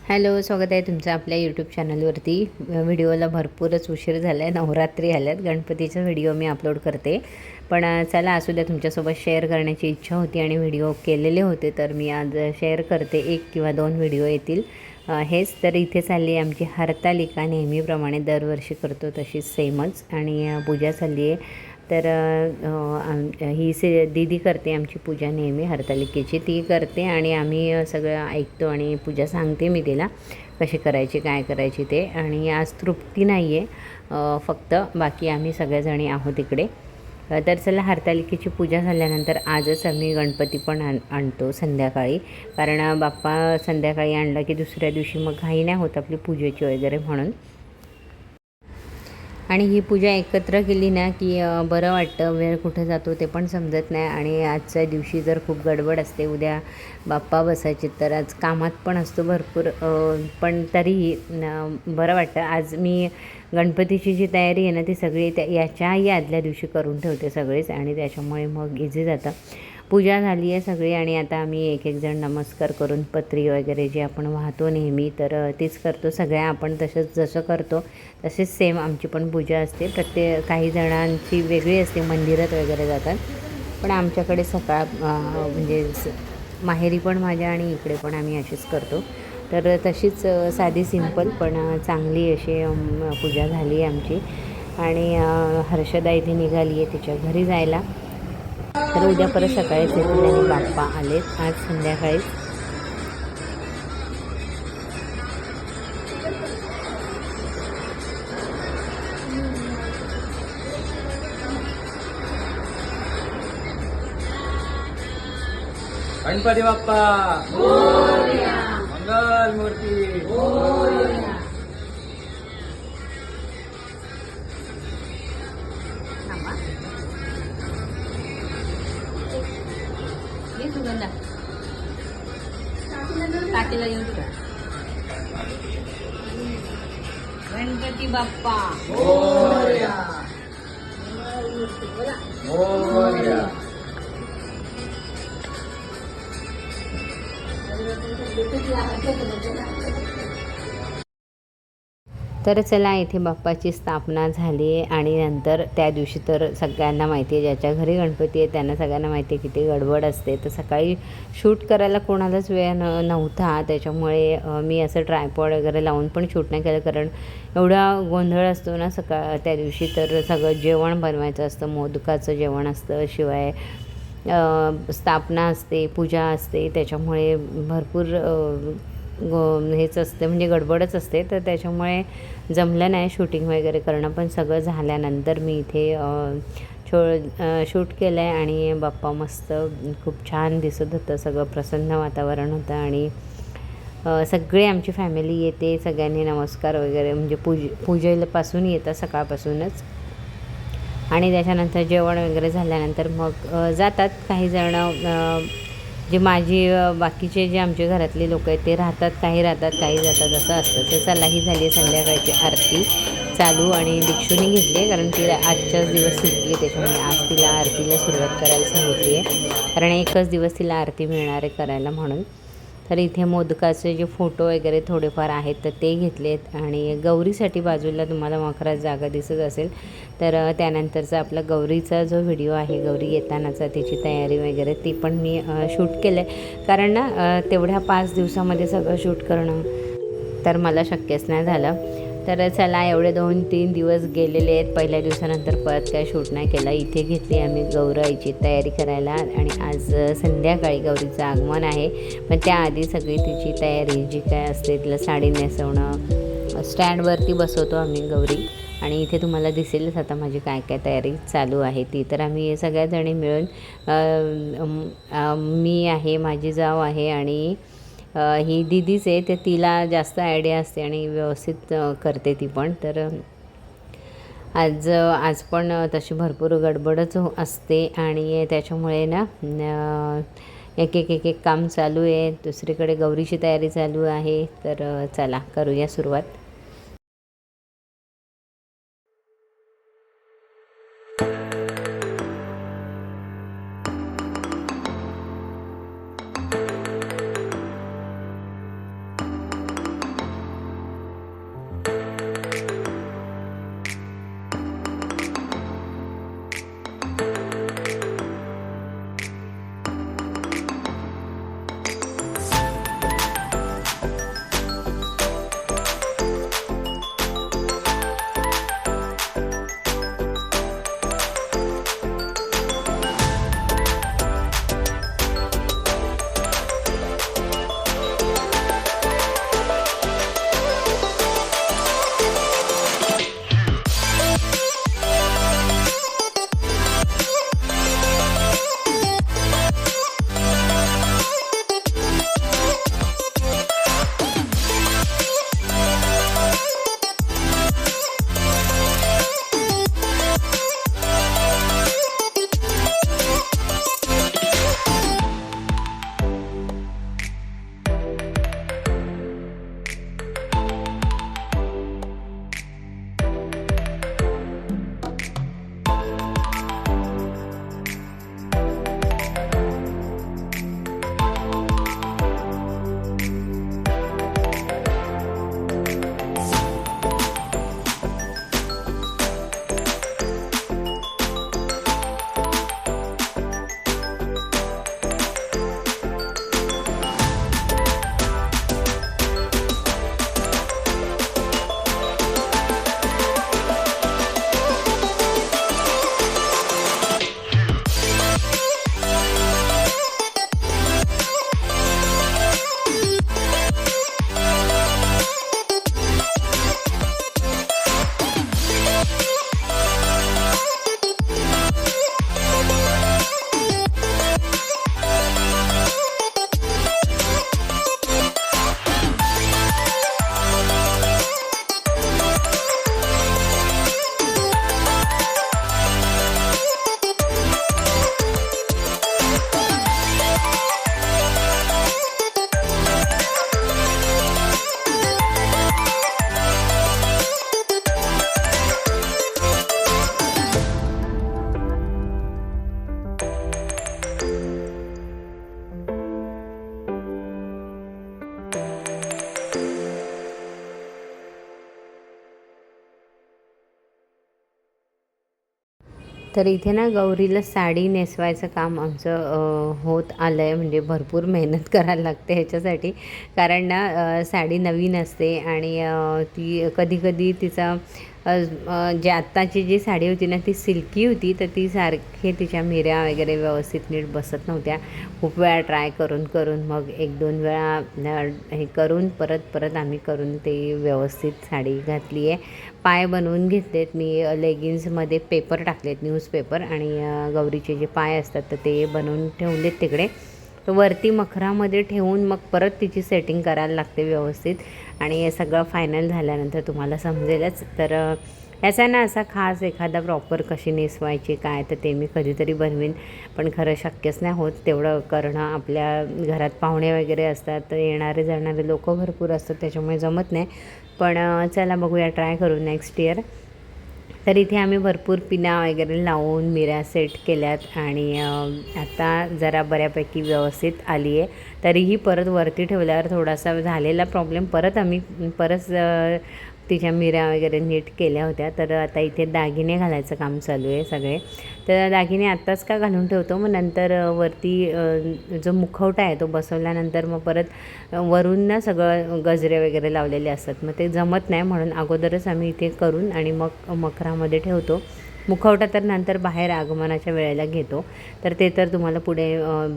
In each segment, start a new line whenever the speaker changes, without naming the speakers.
Hello, स्वागत आहे तुमचं आपल्या यूट्यूब चॅनलवरती. व्हिडिओला भरपूरच उशीर झाला आहे, नवरात्री आल्यात, गणपतीचा व्हिडिओ मी अपलोड करते. पण चला असू द्या, तुमच्यासोबत शेअर करण्याची इच्छा होती आणि व्हिडिओ केलेले होते, तर मी आज शेअर करते. 1 किंवा 2 व्हिडिओ येतील. हेच तर इथे चालली आहे आमची हरतालिका. नेहमीप्रमाणे दरवर्षी करतो तशीच सेमच. आणि पूजा चालली आहे. तर ही दीदी करते आमची पूजा नेहमी हरतालिकेची, ती करते आणि आम्ही सगळं ऐकतो आणि पूजा सांगते मी तिला कशी करायची, काय करायची ते. आणि आज तृप्ती नाही आहे, फक्त बाकी आम्ही सगळ्याजणी आहोत इकडे. तर चला, हरतालिकेची पूजा झाल्यानंतर आजच आम्ही गणपती पण आणतो संध्याकाळी, कारण बाप्पा संध्याकाळी आणला की दुसऱ्या दिवशी मग घाई नाही होत आपली पूजेची वगैरे म्हणून. आणि ही पूजा एकत्र केली ना की बरं वाटतं. वेळ कुठे जातो ते पण समजत नाही. आणि आजच्या दिवशी जर खूप गडबड असते, उद्या बाप्पा बसायचे, तर आज कामात पण असतो भरपूर, पण तरीही बरं वाटतं. आज मी गणपतीची जी तयारी आहे ना ती सगळी याच्याही आदल्या दिवशी करून ठेवते सगळेच, आणि त्याच्यामुळे मग इझी जातं. पूजा झाली आहे सगळी आणि आता आम्ही एक एक जण नमस्कार करून पत्री वगैरे जे आपण वाहतो नेहमी, तर तीच करतो. सगळ्या आपण तसंच जसं करतो तसेच सेम आमची पण पूजा असते. काही जणांची वेगळी असते, मंदिरात वगैरे जातात, पण आमच्याकडे म्हणजे माहेरी पण माझ्या आणि इकडे पण आम्ही अशीच करतो. तर तशीच साधी सिंपल पण चांगली अशी पूजा झाली आहे आमची. आणि हर्षदा इथे निघाली आहे तिच्या घरी जायला. तर उद्या परत सकाळीच येतील आणि बाप्पा आलेत आज संध्याकाळीच.
गणपती बाप्पा मंगल मूर्ती.
काकीला येऊन गणपती बाप्पा तर चला, इथे बाप्पाची स्थापना झाली आहे. आणि नंतर त्या दिवशी तर सगळ्यांना माहिती आहे, ज्याच्या घरी गणपती आहे त्यांना सगळ्यांना माहिती आहे किती गडबड असते. तर सकाळी शूट करायला कोणालाच वेळ नव्हता, त्याच्यामुळे मी असं ट्रायपॉड वगैरे लावून पण शूट नाही केलं, कारण एवढा गोंधळ असतो ना त्या दिवशी. तर सगळं जेवण बनवायचं असतं, मोदकाचं जेवण असतं, शिवाय स्थापना असते, पूजा असते, त्याच्यामुळे भरपूर हेच असते, म्हणजे गडबडच असते. तर त्याच्यामुळे जमलं नाही शूटिंग वगैरे करणं. पण सगळं झाल्यानंतर मी इथे शूट केलं आहे आणि बाप्पा मस्त खूप छान दिसत होतं, सगळं प्रसन्न वातावरण होतं. आणि सगळे आमची फॅमिली येते, सगळ्यांनी नमस्कार वगैरे, म्हणजे पूजेपासून येतं सकाळपासूनच. आणि त्याच्यानंतर जेवण वगैरे झाल्यानंतर मग जातात काही जणं, जे माझी बाकीचे जे आमच्या घरातले लोक आहेत ते राहतात, काही जातात, असं असतं. तर चला, ही झाली संध्याकाळची आरती चालू. आणि दीक्षूने घेतली आहे, कारण तिला आजच्याच दिवस सुटली आहे, त्याच्यामुळे आज तिला आरतीला सुरुवात करायला सांगितली आहे, कारण एकच दिवस तिला आरती मिळणार आहे करायला म्हणून. तर इथे मोदकाचे जे फोटो वगैरे थोडेफार आहेत तर ते घेतलेत. आणि गौरीसाठी बाजूला तुम्हाला मकरात जागा दिसत असेल, तर त्यानंतरचा आपला गौरीचा जो व्हिडिओ आहे, गौरी येतानाचा त्याची तयारी वगैरे, ती पण मी शूट केलं आहे. कारण ना तेवढ्या 5 दिवसामध्ये सगळं शूट करणं तर मला शक्यच नाही झालं. तर चला, एवढे 2-3 दिवस गेलेले आहेत. पहिल्या दिवसानंतर परत काय शूट नाही केला. इथे घेतली आम्ही गौराईची तयारी करायला. आणि आज संध्याकाळी गौरीचं आगमन आहे, पण त्याआधी सगळी तिची तयारी जी काय असते, तिला साडी नेसवणं, स्टँडवरती बसवतो आम्ही गौरी. आणि इथे तुम्हाला दिसेलच आता माझी काय काय तयारी चालू आहे ती. तर आम्ही सगळ्याजणी मिळून, मी आहे, माझी जाव आहे आणि ही दीदीच आहे, तर तिला जास्त आयडिया असते आणि व्यवस्थित करते ती पण. तर आज पण तशी भरपूर गडबडच असते आणि त्याच्यामुळे ना एक काम चालू आहे. दुसरीकडे गौरीची तयारी चालू आहे. तर चला, करूया सुरुवात. तर इथे ना गौरीला साडी नेसवायचं काम आमचं होत आलं आहे. म्हणजे भरपूर मेहनत करायला लागते ह्याच्यासाठी, कारण ना साडी नवीन असते आणि ती कधी-कधी तिचा जे आत्ताची जी साडी होती ना ती सिल्की होती, तर ती सारखे तिच्या मिऱ्या वगैरे व्यवस्थित नीट बसत नव्हत्या. खूप वेळा ट्राय करून मग 1-2 वेळा हे करून परत आम्ही करून ते व्यवस्थित साडी घातली आहे. पाय बनवून घेतलेत मी, लेगिन्समध्ये पेपर टाकलेत, न्यूजपेपर, आणि गौरीचे जे पाय असतात तर ते बनवून ठेवलेत तिकडे. तर वरती मखरामध्ये ठेवून मग परत तिची सेटिंग करायला लागते व्यवस्थित, आणि हे सगळं फायनल झाल्यानंतर तुम्हाला समजेलच. तर याचा ना असा खास एखादा प्रॉपर कशी नेसवायची काय, तर ते मी कधीतरी बनवीन, पण खरं शक्यच नाही होत तेवढं करणं. आपल्या घरात पाहुणे वगैरे असतात, तर येणारे जाणारे लोक भरपूर असतात, त्याच्यामुळे जमत नाही. पण चला बघूया, ट्राय करू नेक्स्ट इयर. तर इथे आम्ही भरपूर पिना वगैरे लावून मिऱ्या सेट केल्यात, आणि आता जरा बऱ्यापैकी व्यवस्थित आली आहे. तरीही परत वरती ठेवल्यावर थोडासा झालेला प्रॉब्लेम, परत आम्ही तिच्या मिऱ्या वगैरे नीट केल्या होत्या. तर आता इथे दागिने घालायचं काम चालू आहे सगळे. तर दागिने आत्ताच का घालून ठेवतो, मग नंतर वरती जो मुखवटा आहे तो बसवल्यानंतर मग परत वरून ना सगळं गजरे वगैरे लावलेले असतात, मग ते जमत नाही, म्हणून अगोदरच आम्ही इथे करून आणि मग मखरामध्ये ठेवतो. मुखवटा तर नंतर बाहेर आगमनाच्या वेळेला घेतो, तर ते तर तुम्हाला पुढे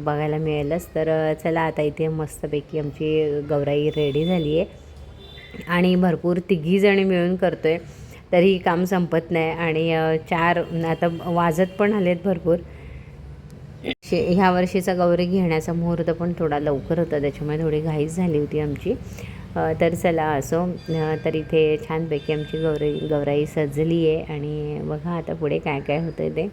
बघायला मिळेलच. तर चला आता इथे मस्तपैकी आमची गौराई रेडी झाली आहे, आणि भरपूर तिघीजणी मिळून करतो आहे, तरीही काम संपत नाही. आणि 4 आता वाजत पण आलेत भरपूर. ह्या वर्षीचा गौरी घेण्याचा मुहूर्त पण थोडा लवकर होता, त्याच्यामुळे थोडी घाईच झाली होती आमची. तर चला असो. तर इथे छानपैकी आमची गौराई सजली आहे, आणि बघा आता पुढे काय काय होतं आहे ते.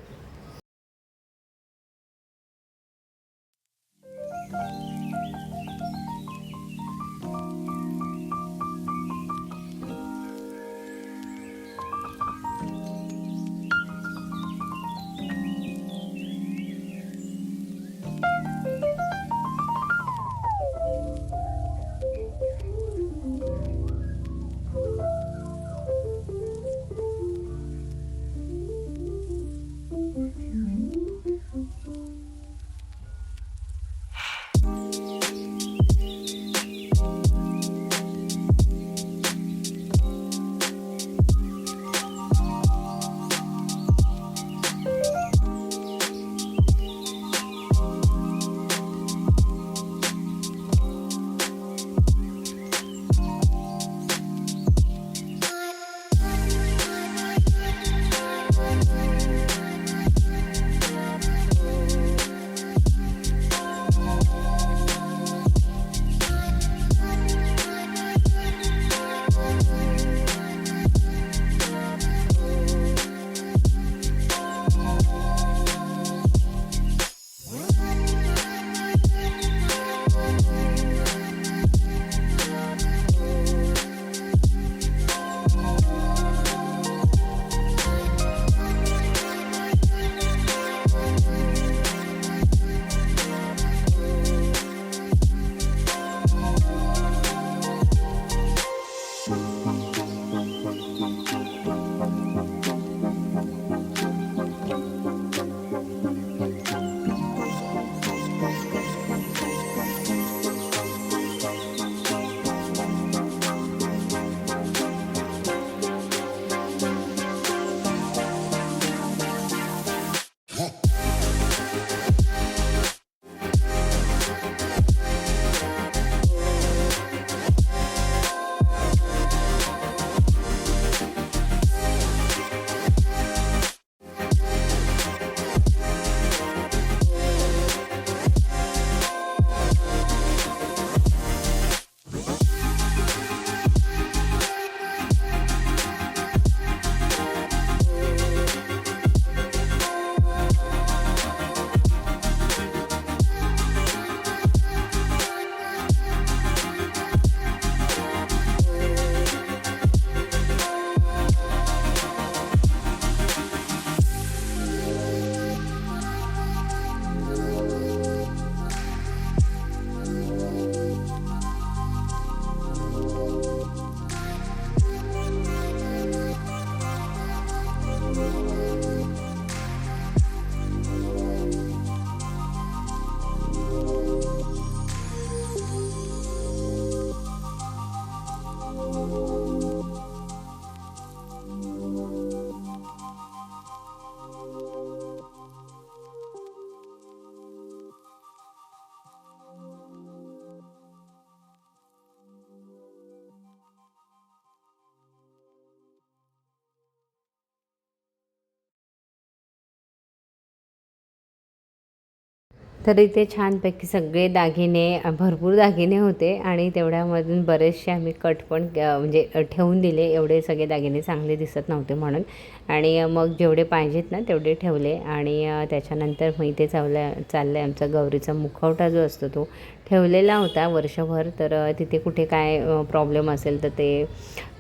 तर इथे छानपैकी सगळे दागिने, भरपूर दागिने होते आणि तेवढ्यामधून बरेचसे आम्ही कट पण म्हणजे ठेवून दिले. एवढे सगळे दागिने चांगले दिसत नव्हते म्हणून. आणि मग जेवढे पाहिजेत ना तेवढे ठेवले. आणि त्याच्यानंतर मग इथे चाललं आहे आमचा गौरीचा मुखवटा जो असतो तो ठेवलेला होता वर्षभर. तर तिथे कुठे काय प्रॉब्लेम असेल तर ते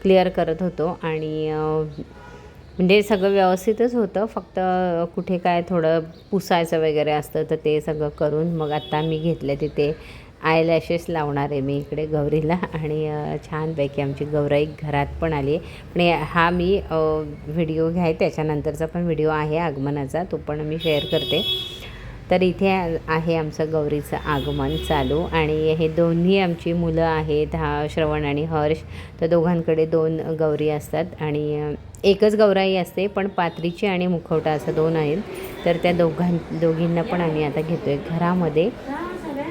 क्लिअर करत होतो. आणि म्हणजे सगळं व्यवस्थितच होतं, फक्त कुठे काय थोडं पुसायचं वगैरे असतं तर ते सगळं करून मग आत्ता मी घेतले तिथे आयलॅशेस लावणार आहे मी इकडे गौरीला. आणि छानपैकी आमची गौराई घरात पण आली आहे. पण हा मी व्हिडिओ घ्याय त्याच्यानंतरचा पण व्हिडिओ आहे आगमनाचा, तो पण मी शेअर करते. तर इथे आहे आमचं गौरीचं आगमन चालू. आणि हे दोन्ही आमची मुलं आहेत, श्रवण आणि हर्ष. तर दोघांकडे 2 गौरी असतात आणि एकच गौराई असते, पण पात्रीची आणि मुखवटा असं 2 आहेत. तर त्या दोघींना पण आम्ही आता घेतो आहे घरामध्ये.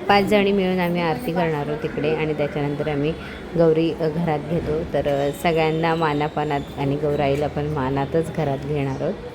5 जणी मिळून आम्ही आरती करणार आहोत तिकडे आणि त्याच्यानंतर आम्ही गौरी घरात घेतो. तर सगळ्यांना मानापानात आणि गौराईला पण मानातच घरात घेणार आहोत.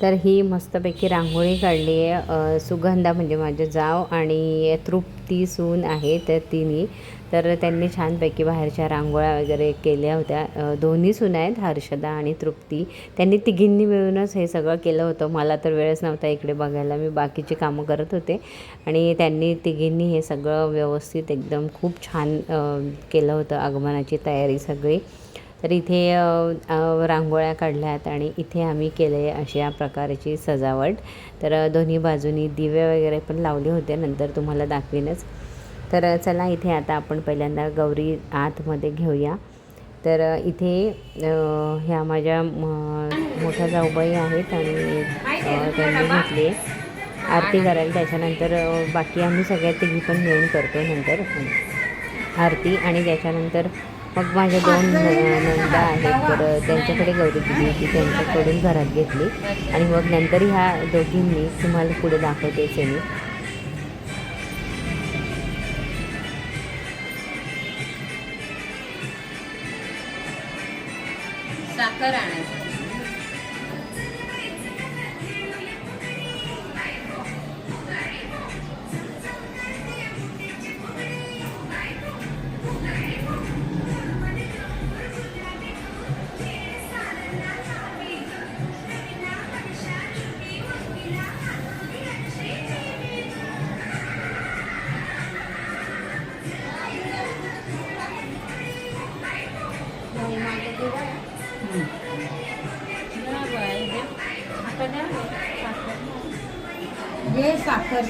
तर ही मस्तपैकी रांगोळी काढली आहे. सुगंधा म्हणजे माझे जाव आणि तृप्ती सून आहे तर तिन्ही. तर त्यांनी छानपैकी बाहेरच्या रांगोळ्या वगैरे केल्या होत्या. दोन्ही सून आहेत, हर्षदा आणि तृप्ती. त्यांनी तिघींनी मिळूनच हे सगळं केलं होतं. मला तर वेळच नव्हता इकडे बघायला, मी बाकीची कामं करत होते. आणि त्यांनी तिघींनी हे सगळं व्यवस्थित एकदम खूप छान केलं होतं, आगमनाची तयारी सगळी. तर इथे रांगोळ्या काढल्यात आणि इथे आम्ही केले अशा प्रकारची सजावट. तर दोन्ही बाजूनी दिवे वगैरे पण लावले होते, नंतर तुम्हाला दाखवीनच. तर चला इथे आता आपण पहिल्यांदा गौरी आतमध्ये घेऊया. तर इथे ह्या माझ्या मोठ्या जाऊबाई आहेत आणि त्यांनी घेतली आरती करायला. त्याच्यानंतर बाकी आम्ही सगळ्या तिघी पण मिळून करतो नंतर आरती. आणि त्याच्यानंतर मग माझ्या 2 नंदा आहेत, तर त्यांच्याकडे गौरी दिली होती, त्यांच्याकडून घरात घेतली. आणि मग नंतर ह्या दोघींनी तुम्हाला पुढे दाखवतेच आहे मी.
साखर आणायचं.
ये साखर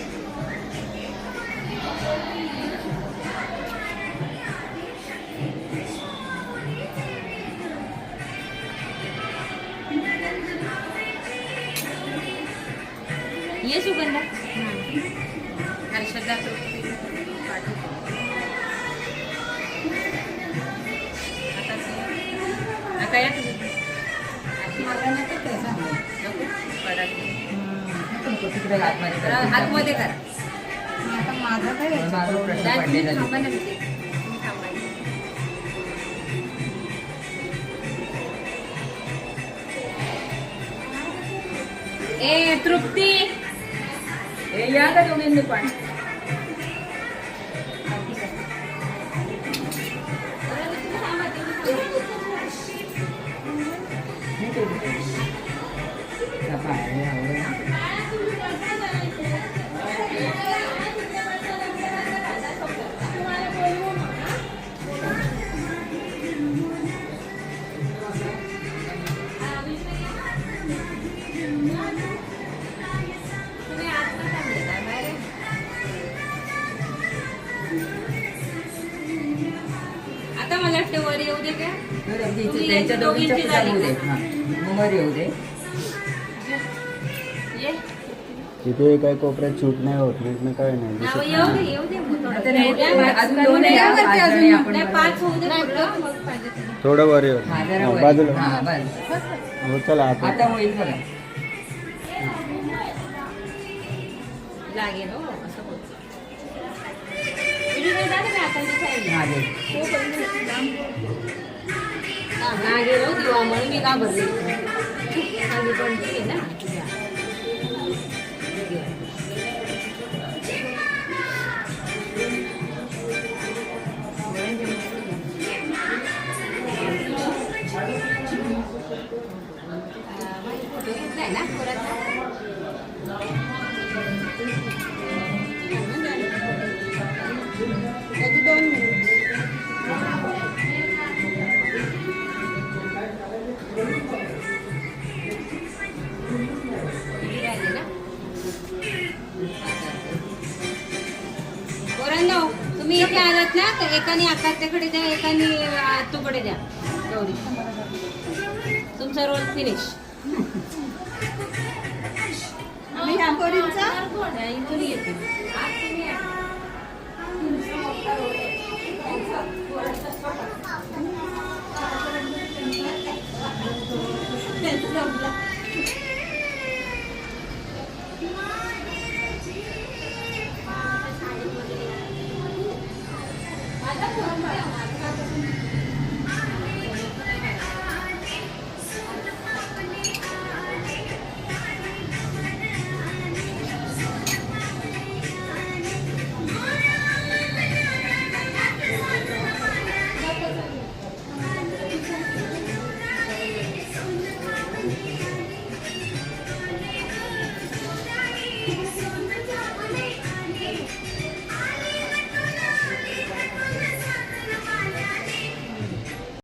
ये सुगंधा हर्षदा आता या
तिकडे आतमध्ये करा.
आतमध्ये करा.
आता माझं काय आहे?
माझा प्रश्न पडलेला
थांबा
नाही.
ना तिथे. थांबा. ए तृप्ती
ए, या का दोघींनी पण? पायाने आवडलं ना.
आता मला वाटतं वर येऊ दे का?
तर अगदी
तुम्ही
इथे त्यांच्या दोघींच्या
दोघींची
पूजा
झाली
होऊ दे.
का?
हां, मग वर येऊ दे.
ये.
तिथे काय कोपऱ्यात शूट नाही होत नाही काय नाही
नाव
दिसत
येऊ
नाही.
दे, येऊ दे मग थोडं.
आता नाही,
नाही,
अजून 2
नाही,
आहे,
वरती
5
अजून
जणी आपण
नाही,
बरोबर.
5 होऊ दे पूर्ण, मग पाहिजे ते.
थोडं वर येऊ
हां, जरा
हां,
वर.
बाजूला
हां, बस.
हो चला आता
आता होईल बघा.
लागेल हो, असं होतं. व्हिडिओ नाही झाले मी आता इथे आहे.
हां, दे.
हो, पण लांब. ना गेलो दिवा म्हणून मी घाबरले माझी पण ती आहे ना तुझ्या. फोटो घेतलाय ना परत त्याची 2 मिनिट पोरांनो तुम्ही इथे आलात ना तर एकाने आकाशाकडे द्या एकाने तुकडे द्या गौरी तुमचा रोल फिनिश इथून येते